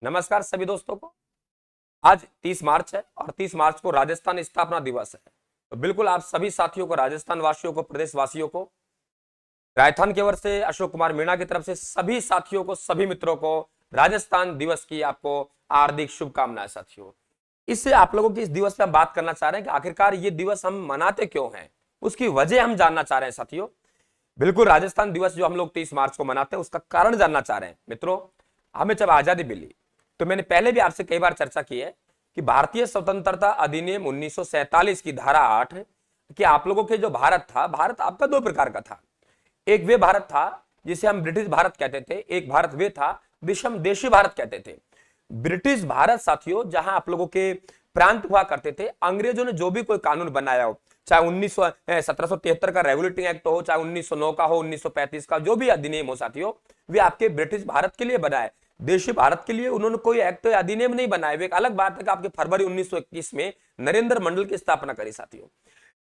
नमस्कार सभी दोस्तों को। आज 30 मार्च है और 30 मार्च को राजस्थान स्थापना दिवस है। तो बिल्कुल आप सभी साथियों को, राजस्थान वासियों को, प्रदेश वासियों को, राजस्थान की ओर से अशोक कुमार मीणा की तरफ से सभी साथियों को, सभी मित्रों को राजस्थान दिवस की आपको हार्दिक शुभकामनाएं साथियों। इससे आप लोगों की इस दिवस पे हम बात करना चाह रहे हैं कि आखिरकार ये दिवस हम मनाते क्यों हैं, उसकी वजह हम जानना चाह रहे हैं साथियों। बिल्कुल राजस्थान दिवस जो हम लोग 30 मार्च को मनाते हैं उसका कारण जानना चाह रहे हैं मित्रों। हमें जब आजादी मिली तो मैंने पहले भी आपसे कई बार चर्चा की है कि भारतीय स्वतंत्रता अधिनियम 1947 की धारा 8 कि आप लोगों के जो भारत था, भारत आपका दो प्रकार का था। एक वे भारत था जिसे हम ब्रिटिश भारत कहते थे, एक भारत वे था जिसे हम देशी भारत कहते थे। ब्रिटिश भारत साथियों जहां आप लोगों के प्रांत हुआ करते थे, अंग्रेजों ने जो भी कोई कानून बनाया हो, चाहे 1773 का रेगुलेटिंग एक्ट हो, चाहे 1909 का हो, 1935 का जो भी अधिनियम हो साथियों, वे आपके ब्रिटिश भारत के लिए बनाए। देशी भारत के लिए उन्होंने कोई एक्ट या अधिनियम नहीं बनाए। एक अलग बात है कि आपके फरवरी 1921 में नरेंद्र मंडल की स्थापना करी साथियों।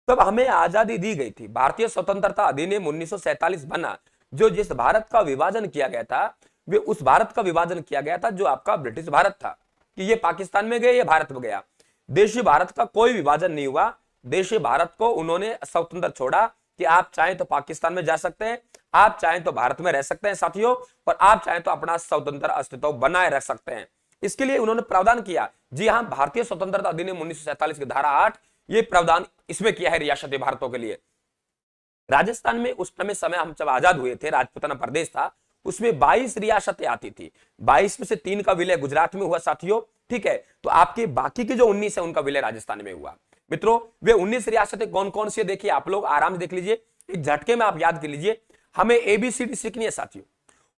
तब हमें आजादी दी गई थी। भारतीय स्वतंत्रता अधिनियम 1947 बना, जो जिस भारत का विभाजन किया गया था वे उस भारत का विभाजन किया गया था जो आपका ब्रिटिश भारत था, कि ये पाकिस्तान में गया, ये भारत में गया। देशी भारत का कोई विभाजन नहीं हुआ। देशी भारत को उन्होंने स्वतंत्र छोड़ा कि आप चाहें तो पाकिस्तान में जा सकते हैं, आप चाहें तो भारत में रह सकते हैं साथियों, और आप चाहें तो अपना स्वतंत्र अस्तित्व बनाए रख सकते हैं। इसके लिए उन्होंने प्रावधान किया। जी हां, भारतीय स्वतंत्रता अधिनियम 1947 की धारा 8 ये प्रावधान इसमें किया है रियासती भारतों के लिए। राजस्थान में उस समय हम जब आजाद हुए थे, राजपूताना प्रदेश था, उसमें 22 रियासतें आती थी। 22 में से 3 का विलय गुजरात में हुआ साथियों, ठीक है। तो आपके बाकी के जो 19 है उनका विलय राजस्थान में हुआ। मित्रों, वे 19 रियासतें कौन कौन सी देखिए, आप लोग आराम से देख लीजिए, एक झटके में आप याद कर लीजिए। हमें एबीसीडी सीखनी है साथियों,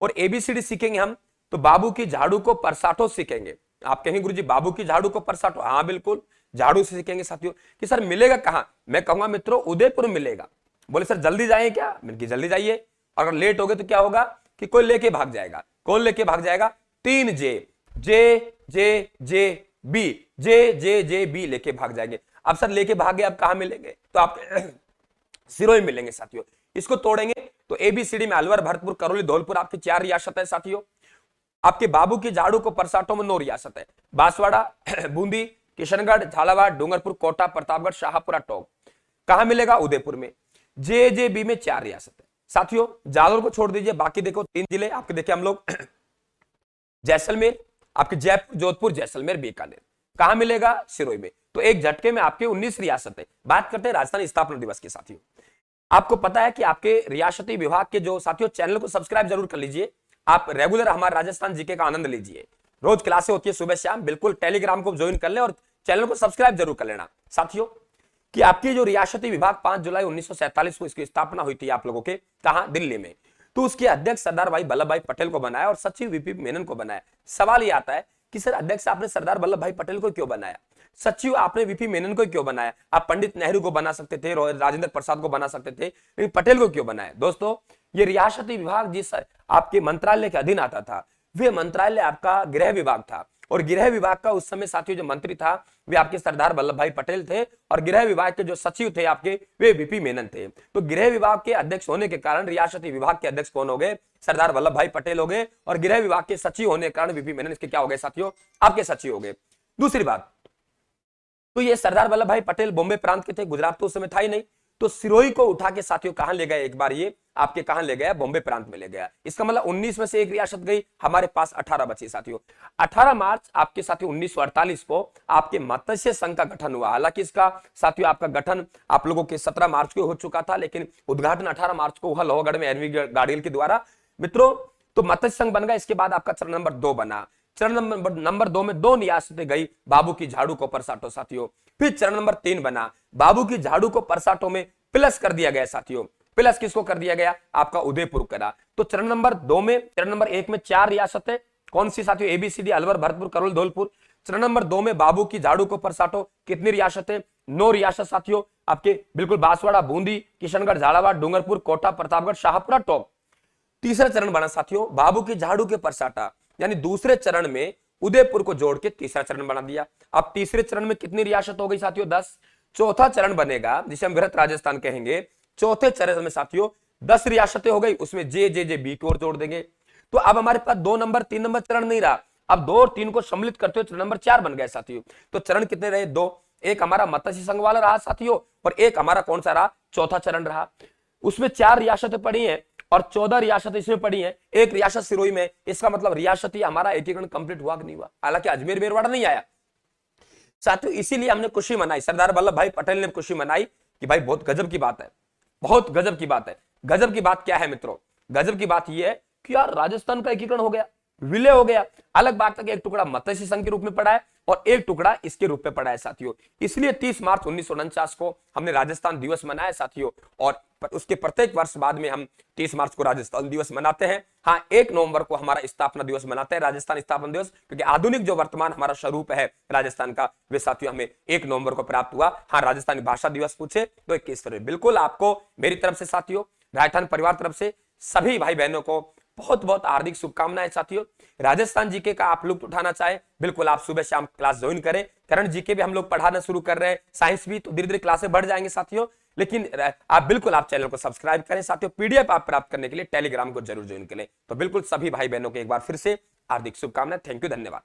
और एबीसीडी सीखेंगे हम तो बाबू की झाड़ू को परसाठो सीखेंगे। आप कहेंगे गुरुजी बाबू की झाड़ू को परसाठो, हाँ बिल्कुल, झाड़ू से सीखेंगे साथियों। कि सर मिलेगा कहां? मैं कहूंगा मित्रों उदयपुर मिलेगा। बोले सर जल्दी जाए क्या? मैंने जल्दी जाइए, और अगर लेट हो गए तो क्या होगा कि कोई लेके भाग जाएगा। कौन लेके भाग जाएगा? 3 जे, जे जे जे बी, जे बी लेके भाग जाएंगे। अब सर लेके भागे, अब कहां मिलेंगे? तो आप सिरोही मिलेंगे साथियों। इसको तोड़ेंगे तो एबीसीडी में अलवर, भरतपुर, करौली, धौलपुर आपकी 4 रियासत है साथियों। आपके बाबू की झाड़ू को परसाठों में 9 रियासत है। बांसवाड़ा, बूंदी, किशनगढ़, झालावाड़, डूंगरपुर, कोटा, प्रतापगढ़, शाहपुरा, टोंक। कहां मिलेगा? उदयपुर में। जेजेबी में 4 रियासत है साथियों। जालोर को छोड़ दीजिए, बाकी देखो 3 जिले आपके देखे हम लोग। जैसलमेर, आपके जयपुर, जोधपुर, जैसलमेर, बीकानेर। कहां मिलेगा? सिरोही में। तो एक झटके में आपके 19 रियासत है। बात करते हैं राजस्थान स्थापना दिवस की साथियों। आपको पता है कि आपके रियासती विभाग के जो साथियों, चैनल को सब्सक्राइब जरूर कर लीजिए। आप रेगुलर हमारे राजस्थान जीके का आनंद लीजिए। रोज क्लासें होती है सुबह शाम, बिल्कुल टेलीग्राम को ज्वाइन कर लें और चैनल को सब्सक्राइब जरूर कर लेना साथियों। कि आपकी जो रियासती विभाग 5 जुलाई 1947 को इसकी स्थापना हुई थी आप लोगों के, कहां? दिल्ली में। तो उसके अध्यक्ष सरदार भाई वल्लभ भाई पटेल को बनाया और सचिव वीपी मेनन को बनाया। सवाल यह आता है कि सर अध्यक्ष आपने सरदार वल्लभ भाई पटेल को क्यों बनाया, सचिव आपने वीपी मेनन को क्यों बनाया? आप पंडित नेहरू को बना सकते थे, राजेंद्र प्रसाद को बना सकते थे, लेकिन पटेल को क्यों बनाया? दोस्तों, ये रियासती विभाग जिस आपके मंत्रालय के अधीन आता था, वे मंत्रालय आपका गृह विभाग था। और गृह विभाग का उस समय साथियों जो मंत्री था वे आपके सरदार वल्लभ भाई पटेल थे, और गृह विभाग के जो सचिव थे आपके, वे वीपी मेनन थे। तो गृह विभाग के अध्यक्ष होने के कारण रियासती विभाग के अध्यक्ष कौन हो गए? सरदार वल्लभ भाई पटेल हो गए, और गृह विभाग के सचिव होने के कारण वीपी मेनन इसके क्या हो गए साथियों? आपके सचिव हो गए। दूसरी बात, तो ये सरदार वल्लभ भाई पटेल बॉम्बे प्रांत के थे, गुजरात तो उस समय था ही नहीं। तो सिरोही को उठा के साथियों कहां ले गए? एक बार ये आपके कहां ले गया? बॉम्बे प्रांत में ले गया। इसका मतलब 19 में से एक रियासत गई, हमारे पास 18 बची साथियों। 18 मार्च आपके साथियों 1948 को आपके मत्स्य संघ का गठन हुआ। हालांकि इसका साथियों आपका गठन आप लोगों के 17 मार्च को हो चुका था, लेकिन उद्घाटन 18 मार्च को हुआ लोहगढ़ में एनवी गाड़ियल के द्वारा। मित्रों, तो मत्स्य संघ बन गया। इसके बाद आपका चरण नंबर 2 बना। चरण नंबर 2 में 2 रियासतें गई, बाबू की झाड़ू को परसाठो साथियों। फिर चरण नंबर 3 बना, बाबू की झाड़ू को परसाठो में प्लस कर दिया गया साथियों। प्लस किसको कर दिया गया? आपका उदयपुर करा। तो चरण नंबर 2 में, चरण नंबर 1 में 4 रियासतें कौन सी साथियों? एबीसीडी, अलवर, भरतपुर, करौली, धौलपुर। चरण नंबर 2 में बाबू की झाड़ू को परसाठो, कितनी रियासतें? 9 रियासत साथियों आपके, बिल्कुल बांसवाड़ा, बूंदी, किशनगढ़, झालावाड़, डूंगरपुर, कोटा, प्रतापगढ़, शाहपुरा, टोंक। तीसरा चरण बना साथियों बाबू की झाड़ू के परसाटा, यानी दूसरे चरण में उदयपुर को जोड़ के तीसरा चरण बना दिया। अब तीसरे चरण में कितनी रियासत हो गई साथियों? 10। चौथा चरण बनेगा जिसे हम वृहत राजस्थान कहेंगे। चौथे चरण में साथियों 10 रियासतें हो गई, उसमें जे बी की ओर जोड़ देंगे। तो अब हमारे पास 2 नंबर 3 नंबर चरण नहीं रहा, अब 2 और 3 को सम्मिलित करते हुए चरण नंबर 4 बन गए साथियों। तो चरण कितने रहे? 2। एक हमारा मत्स्य संघ वाला रहा साथियों, और एक हमारा कौन सा रहा? चौथा चरण रहा। उसमें 4 रियासतें पड़ी हैं और 14 रियासतें इसमें पड़ी हैं, एक रियासत सिरोही में। इसका मतलब रियासती हमारा एकीकरण कंप्लीट हुआ कि नहीं हुआ? हालांकि अजमेर मेरवाड़ा नहीं आया साथियों, इसीलिए हमने खुशी मनाई, सरदार वल्लभ भाई पटेल ने खुशी मनाई कि भाई बहुत गजब की बात है, बहुत गजब की बात है। गजब की बात क्या है मित्रों? गजब की बात यह है कि यार राजस्थान का एकीकरण हो गया, विलय हो गया। अलग बात है कि एक टुकड़ा मत्स्य संघ के रूप में पड़ा है और एक टुकड़ा इसके रूप में पड़ा है साथियों। इसलिए 30 मार्च 1949 को हमने राजस्थान दिवस मनाया साथियों, और उसके प्रत्येक वर्ष बाद में हम 30 मार्च को राजस्थान दिवस मनाते हैं। हाँ, 1 नवंबर को हमारा स्थापना दिवस मनाते हैं, राजस्थान स्थापना दिवस, क्योंकि आधुनिक जो वर्तमान हमारा स्वरूप है राजस्थान का, वे साथियों हमें 1 नवंबर को प्राप्त हुआ। हाँ, राजस्थानी भाषा दिवस पूछे तो 21 फरवरी। बिल्कुल आपको मेरी तरफ से साथियों, राजस्थान परिवार तरफ से सभी भाई बहनों को बहुत बहुत हार्दिक शुभकामनाएं साथियों। राजस्थान जीके का आप लुत्फ उठाना चाहे, बिल्कुल आप सुबह शाम क्लास ज्वाइन करें। करंट जीके भी हम लोग पढ़ाना शुरू कर रहे हैं, साइंस भी, तो धीरे धीरे क्लासें बढ़ जाएंगे साथियों। लेकिन आप बिल्कुल आप चैनल को सब्सक्राइब करें साथियों। पीडीएफ आप प्राप्त करने के लिए टेलीग्राम को जरूर ज्वाइन करें। तो बिल्कुल सभी भाई बहनों को एक बार फिर से हार्दिक शुभकामनाएं। थैंक यू, धन्यवाद।